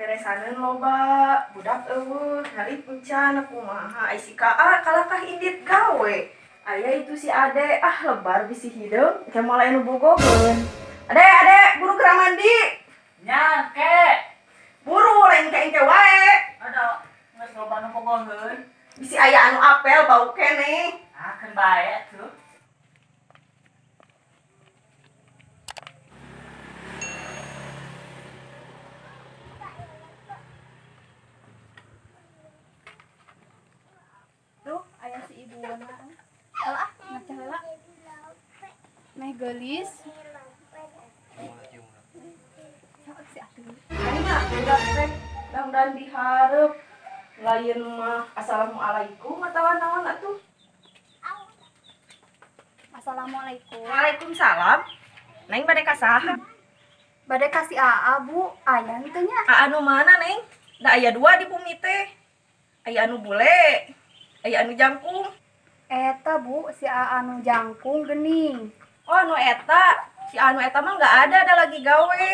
beresaneun loba budak eueuh hari encan kumaha ai si Kaa kalakah indit gawe aya itu si Ade lebar bisi hideung ke moal anu bogogeun. Ade buru keur mandi nya ke buru lain ka engke wae ada geus loba nu bogogeun bisi aya anu apel bau keneh keun bae tuh. Ayah si ibu wana alah ngaca heula meh geulis sok si atuh anya budak teh dan dihareup lain mah assalamualaikum atawa naon atuh. assalamualaikum. Waalaikumsalam. Neng bade ka saha? Bade kasih aa bu aya teu nya Anu mana neng? Da aya dua di bumi teh. Aya anu bule, aya anu jangkung. eta bu si aa anu jangkung geuning. Oh anu eta, si anu eta mah nggak ada lagi gawe.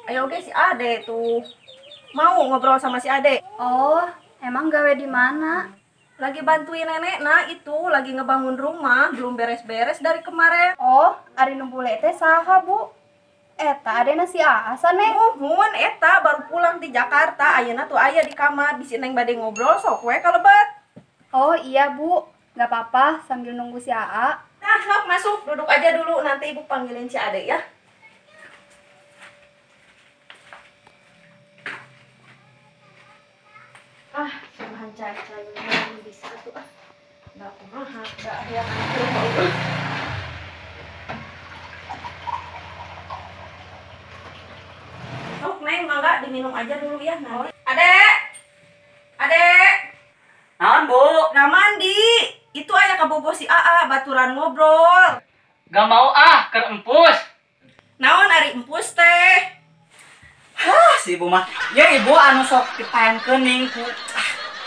Ayo oke si Ade tuh. Mau ngobrol sama si Ade? Oh emang gawe di mana? Lagi bantuin nenek, nah itu lagi ngebangun rumah, belum beres-beres dari kemarin. Oh ari nu bule teh saha bu? Eta adena si aa saneh. Muhun eta baru pulang di Jakarta, ayeuna tuh aya di kamar, bisi neng bade ngobrol sok we kalebat. Oh iya bu, nggak apa-apa sambil nunggu si aa. Nah, sok masuk, duduk aja dulu, nanti ibu panggilin si Ade ya. Cuman cari-cari bisa tuh nggak kumaha, nggak ada yang ngatur. Sok neng, mangga diminum aja dulu ya nanti. Ade, Naon bu? nggak mandi. Itu aya kabogo si Aa, baturan ngobrol. Gak mau keur empus. Naon ari empus teh? Si ibu mah ya ibu anu sok dipaenkeun ning ku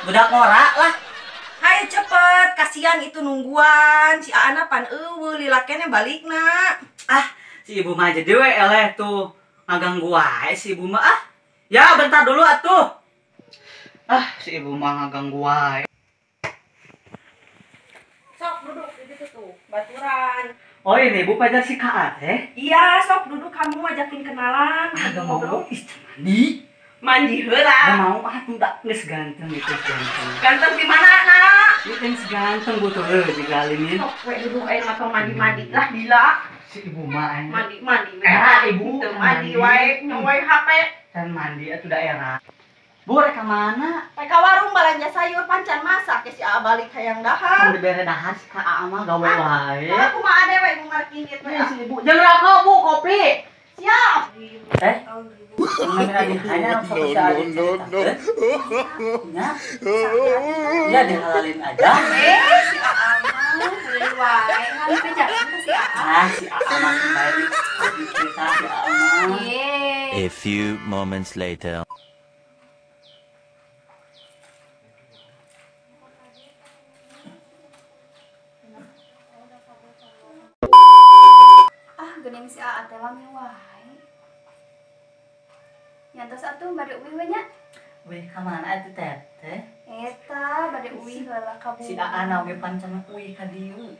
budak ngora lah. Hai cepet, kasihan itu nungguan. Si Aana pan eueuh lilakene balikna. Si ibu mah jadi we eleh tuh ngaganggu wae si ibu mah Ya bentar dulu atuh. Si ibu mah ngaganggu wae. Sok duduk di situ tuh, baturan. Oh ini ibu pacar si Kaa teh. Iya, sok duduk kamu ajakin kenalan. Gak mau ngobrol. mandi. Mandi Gak heula. mau tidak geus ganteng gitu ganteng. Ganteng di mana, Nak? Itu yang seganteng bu tuh digalinin. Sok we duduk ayo atau mandi-mandi lah gila. Si ibu mah Mandi-mandi. Ibu Teu mandi wae, nyowai HP. kan mandi atuh daerah. Bu rek ka mana? Ka warung balanja sayur pancan masak ke si A balik hayang Kan dahar. dibere dahar si Kaa mah gawe wae. Aku mah ade we mau markinit we. Si ibu jeung rokok bu kopi. Siap. No. Ya dihalalin aja. Si aa mah beli wae ngan teh jalan ke si aa. Si Aa mah kembali kita si Aa mah. Ye. A few moments later. Geuning si aa teh lami wae. Nyantos atuh bade uwi we nya. Weh ka mana atuh teteh? Eta bade uwi heula ka Si Aa na oge pancan uwi ka dieu.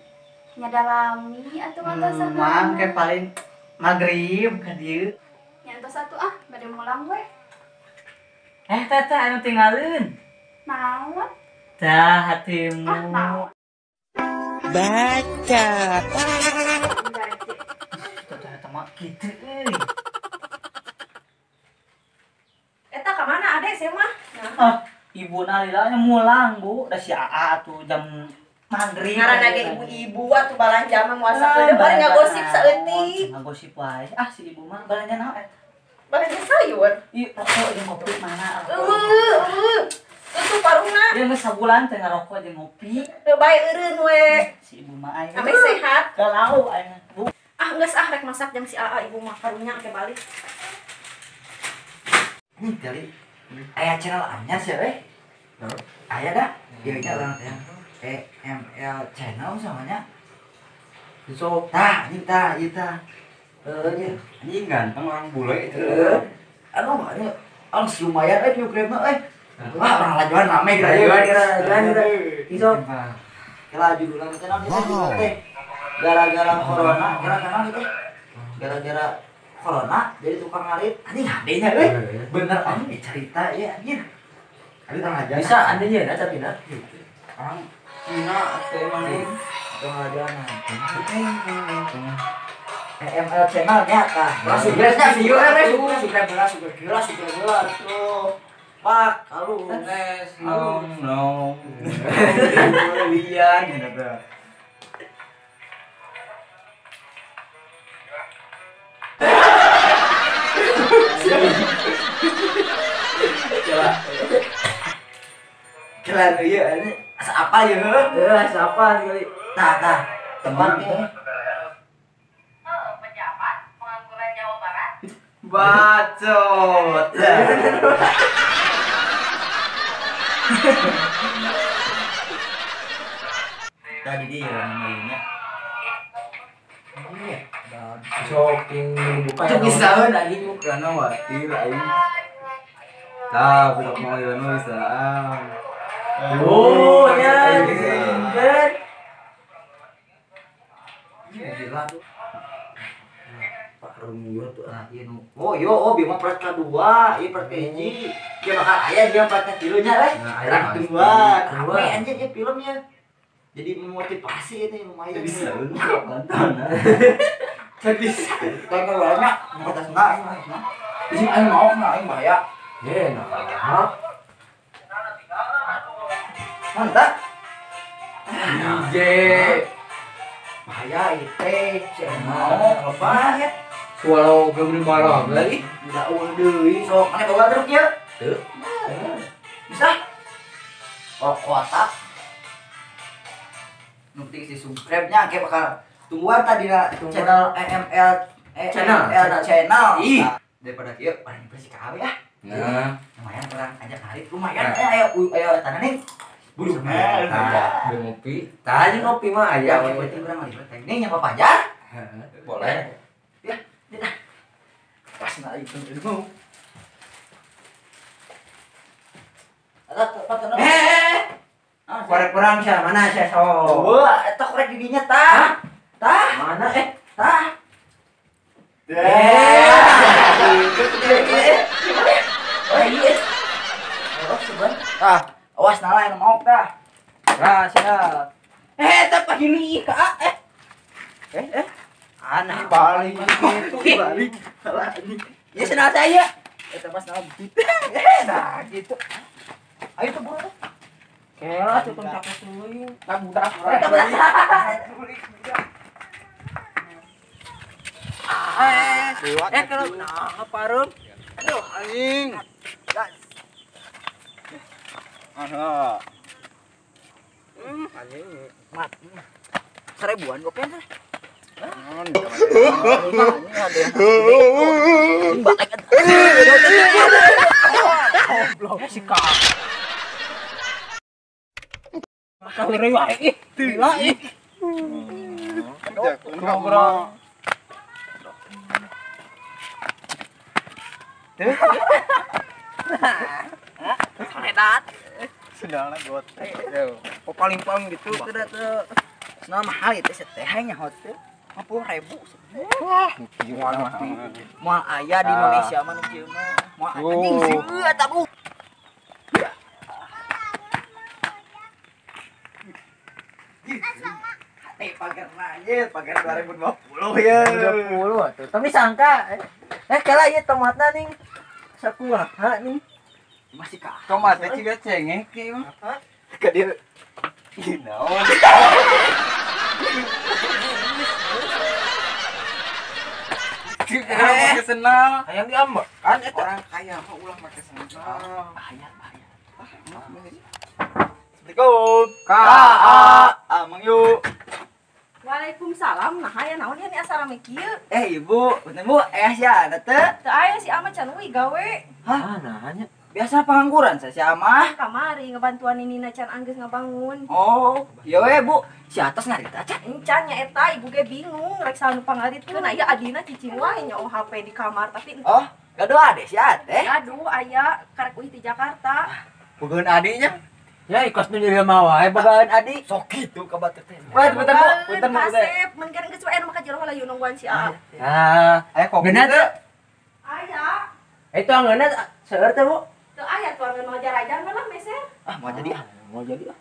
nya dalami atuh ngantosan. Mah ke paling magrib ka dieu. Nyantos atuh bade mulang we. Teteh anu tinggalin. Naon? Dah hatimu. Naon? Baca. Teteh mah kitu euy. Eta ka mana ade sih mah? Ibu nalilanya mulang bu, da si Aa tuh jam maghrib. Ngaranna ge ibu-ibu atuh balanja mah moal sakeudeuh bari ngagosip saeutik. Ngagosip wae. Si ibu mah balanja naon eta? Balanja sayur. Ieu rokok jeung kopi mana? Itu paruna. Dia geus sabulan teh ngarokok jeung ngopi. Teu bae eureun we. Si ibu mah aya. Ame sehat. Galau aya bu. Geus rek masak jeung si Aa ibu mah karunya ke balik. Ini kali aya channel anyar sih we. Aya dah. Ieu nya urang teh EML channel samanya. So, ieu tah. Anjing ganteng orang bule itu. Anu mah Alus lumayan view crib mah wah orang lajuan rame kira iso kira judulnya teh naon teh gara-gara corona gara-gara corona jadi tukang ngarit anjing hadenya bener anjing cerita ya anjing ada tang aja Bisa andanya na tapi na. orang Cina atau emang tukang ngajaran ML channel nyata langsung biasanya video subscriber tuh pak halo No. Lian gitu. keren iya ini asa apa ya Siapa sekali? nah teman nih Pejabat pengangguran Jawa Barat. Bacot. tadi dia namanya Shopping buka Cuk, bisa heun anjing mu kana watir aing. Tah, budak mau ieu bisa. Oh, ya, kan. gila tuh Pak Romulo tuh iya nu oh biar part kedua iya part hiji dia bakal aya dia part ketilunya Nah, aya part pasti. kedua Kedua. rame anjir ya filmnya jadi memotivasi itu lumayan Bisa lu nonton. jadi kayak banyak atas enggak di sini aing mau aing bahaya Nah. mantap DJ. bahaya itu mau apa ya Walau gabri marah lagi. udah deui sok mana bawa truk ya Teu. bisa oh kotak nanti si subscribe-nya kayak bakal tungguan tadi na channel channel Ih. Nah, daripada kieu paling bersih kawe ya Nah, lumayan orang ajak narik lumayan ayo tanah nih buru beli ngopi. Tadi ngopi mah ya aya. berarti kurang lagi ini nyapa pajar Boleh. ya dah pas na itu ilmu ada tempat Korek perang sia mana sia so. wah eta korek didinya tah Mana tah awas nala yang mau dah. Nah, sia. Tak pahili ka Aneh balik gitu balik. ya senang saya. Pas nala begitu. Nah gitu. Ayo tuh buru. Kela tuh cakep tuluy. Budak. Kalau nah parem. Aduh anjing. Ana. Anjing. Mat. Seribuan gopeng. Goblok si Kak. Kali rewa ih, gila ih. Ngobrol. Edat. Sedangna gote. Paling gitu kada teh. Nah mahal itu setehnya hotel 50.000. Wah, gimana mah. Moal aya di Indonesia mah nu kieu mah. Moal anjing sih eta bu. Pagar aja, pagar 2020 ya. 20 atuh. Tapi sangka kala ieu tomatna nih sakumaha nih. Masih kah? Tomatnya juga cengeng ki mah. Ka dieu. Naon? Pakai senal. Hayang diambak kan eta. Orang kaya mah ulah make senal. Bahaya. Assalamualaikum. Amang yuk. Waalaikumsalam. Nah, aya naon ya nih asarame kieu? Ibu, punten Bu, sia ada teh. Teu aya si Ama can uwi gawe. Ah, nanya. Biasa pengangguran saya si Amah. Kamari ngebantuan Nina can anggeus ngabangun. Oh, iya we Bu. Si atas ngarita aja. Encan nya eta ibu ge bingung rek sanu pangaritkeun aya adina cicing wae nyaho HP di kamar tapi Oh, Gaduh ade si Ate. Aduh, aya karek uih di Jakarta. Bukan adinya. Ya ikos nu jadi mau wae bagaan adi. Sok gitu ka batu teh. Wah, bentar Bu. Bentar Bu. Kasep, mun kan geus wae anu maka jero heula nungguan si Aa. Aya kok. Genat. Aya. Itu angeuna seueur teh Bu. Teu aya tuh anu ngajarajan lah meser. Ah, mau jadi ah. Mau jadi ah.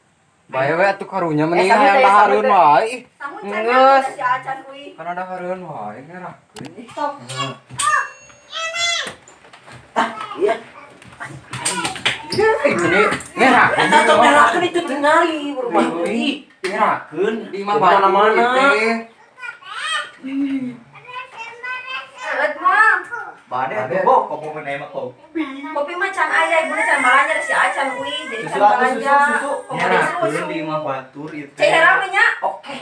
Bae we atuh karunya mending samu teh, hayang samu dahareun teh. wae. Samun Geus. can si Acan kuy. Kan ada hareun wae ngerakeun. Sok. Iya. Gede ngerakeun. Satu melakeun itu tinggali rumah deui. Ngerakeun di mah Mana-mana. Seueut mah. Bade atuh Bo, kopi meneh mah kopi. Kopi mah can aya, ibuna can balanja da si Acan kuy. Jadi can Susu atuh balanja. susu. Ngerakeun di mah batur itu. Cek herang nya. Oke.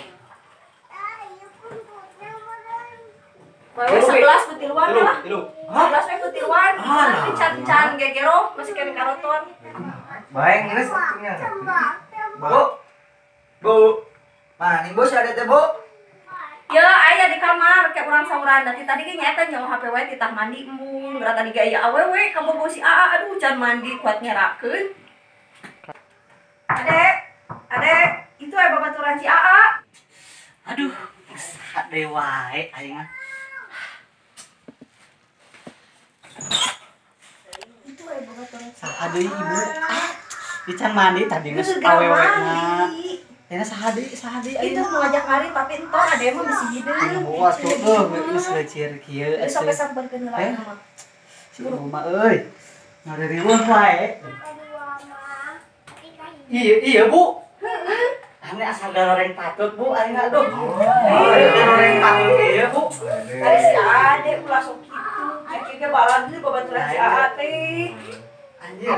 Wewe 11 kutiluan lah. Ilu. 11 we kutiluan. Ah, Can gegero masih kene karoton. Bae geus atunya. Bu. Bu. Mana nih bos ada teh Bu? Ya, aya di kamar kayak urang sauran. Tadi ge nyaeta nyawa HP we titah mandi embung. Berat tadi ge aya awewe kamu bawa si Aa. Aduh, can mandi kuat nyerakeun. Adek, itu aya babaturan si Aa. Aduh, ade wae aing mah. Itu aya babaturan si Saha deui ibu? Dican mandi tadi geus Geus gerak awewena. mandi. Tina saha deui Itu mau ngajak mari tapi entar ada emang bisi hideung. Wah, tuh geus leucir kieu. Terus sampai sampeurkeun heula mah. Si ibu mah euy. Ngariweuh wae. Iya, Bu. Ane asal garoreng patut, Bu. Aing aduh. Garoreng patut ieu, Bu. Tadi si Ade ulah sok kitu. Cek ge balan deui babaturan si Aa teh. Anjir.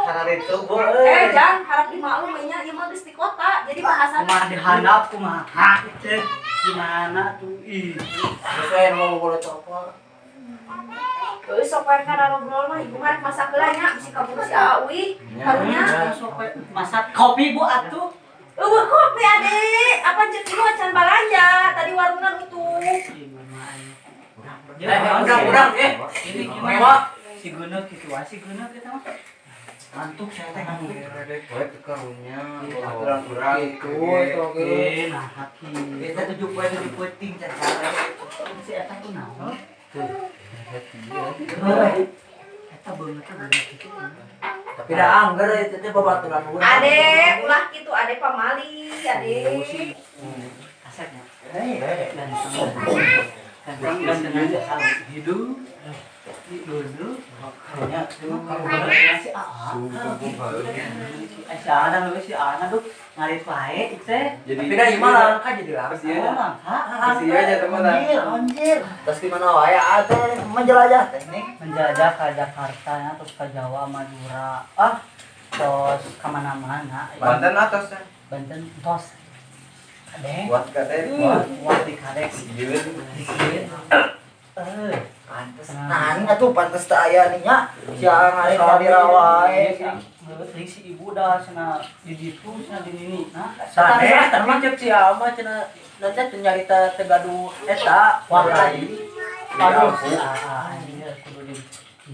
Karena itu, Bu. Jangan harap dimaklum nya ieu mah geus di kota. Jadi bahasa Kumaha dihandap kumaha teh. Gimana tuh? Ih. Saya mau boleh telepon. Geus sok wae kana ngobrol mah ibu mah masak heula nya bisi kabur si Awi. Harunya Masak kopi, Bu, atuh. kopi Ade. Apa cek dulu can balanja. Tadi warungan utuh. Udah. Ini mewah. Si Gunung gitu, si Gunung kita mah. Mantuk saya teh kan. Bae teh karunya. Kurang-kurang Itu Oke, nah haki. Kita 70 ting cara. Si eta tuh naon? Eta beungeut gitu. Tapi dah anggar itu teh babaturan urang. Ade, ulah kitu Ade pamali, Ade. Asepnya. Dan Dan dengan salah hidup. Dulu karunya si Ana si Ana tuh ngarit wae teh. Jadi tapi dah ieu mah langka jadi langka. Masih aja teman. Anjir. Terus di mana wae ate menjelajah teknik. Menjajah ke Jakarta terus ke Jawa Madura terus kemana-mana. Banten atasnya. Banten tos. Adek. Buat katanya. Buat di karek. Pantes. Nah, ini atuh pantes teh aya nih nya. Sia ngarit kadira wae. Teuing si ibu dah cenah di ditu cenah di nini. Nah, Sadeh tapi cek si ama cenah nanti teh nyarita teh gaduh eta wartai. aduh si anjir kudu di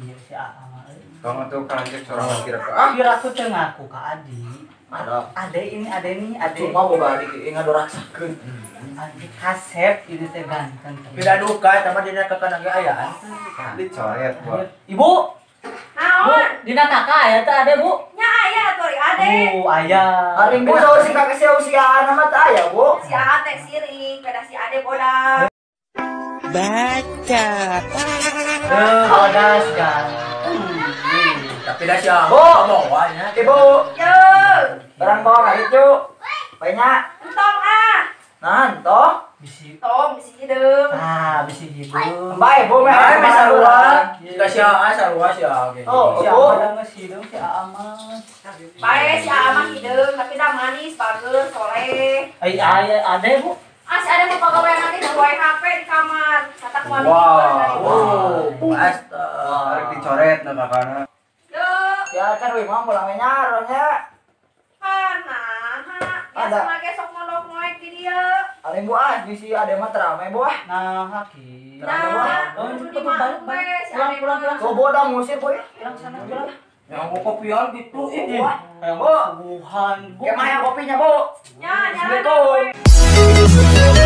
ieu si mah. Kamu tuh kan cek sorangan kira-kira. Kira aku teh ngaku ka Adi. Ada. Ade ini ade nih ade. Cuma boga di ngadoraksakeun. Ade kasep ini teh ganteng. Tidak duka sama dina kakana ge aya. Dicoret buat. Ibu, Naon? dina kakak ya teh ade, Bu. Nya aya atuh Ade. Ayah. Hari Bu saur si kakek usia nama teh aya, Bu. Si Aa teh siring, beda si Ade bodas. Bodas ganteng. Tapi dah sia Bu. ngomong wae nya. Ibu, Yo, barang bawa ka itu. Banyak. entong ah. Nah, toh. Bisi. Tong bisi hideung. Bisi hidup. Bae, Bu, meh. Bae meh sarua. Jika sia sarua sia ge. Oh, Si Bu. ada mah si hidung si Aman. Bae si Aa mah hideung, tapi dah manis, bagus, soleh. Ade, Bu. Si Ade mah pagawean nanti bawa HP di kamar. Kata kumaha Oh, asta. Harus dicoret nah kakana. Yo, Ya kan we mah pulang nyaro nya. kana, ha. Ya Ada. sama ge sok mondok moek di dieu. Aling Bu ah, di si ade mah teramai Bu ah. Nah, haki. Nah, Oh, kudu itu dimaklum balik, we si pulang, Ade pulang, mah. pulang. Kau bodoh ngusir Bu ya. Pulang sana, pulang. Yang mau kopian gitu, Bu ah. Yang Bu, subuhan, Bu. kemana kopinya Bu? Ya, nyala Assalamualaikum. we.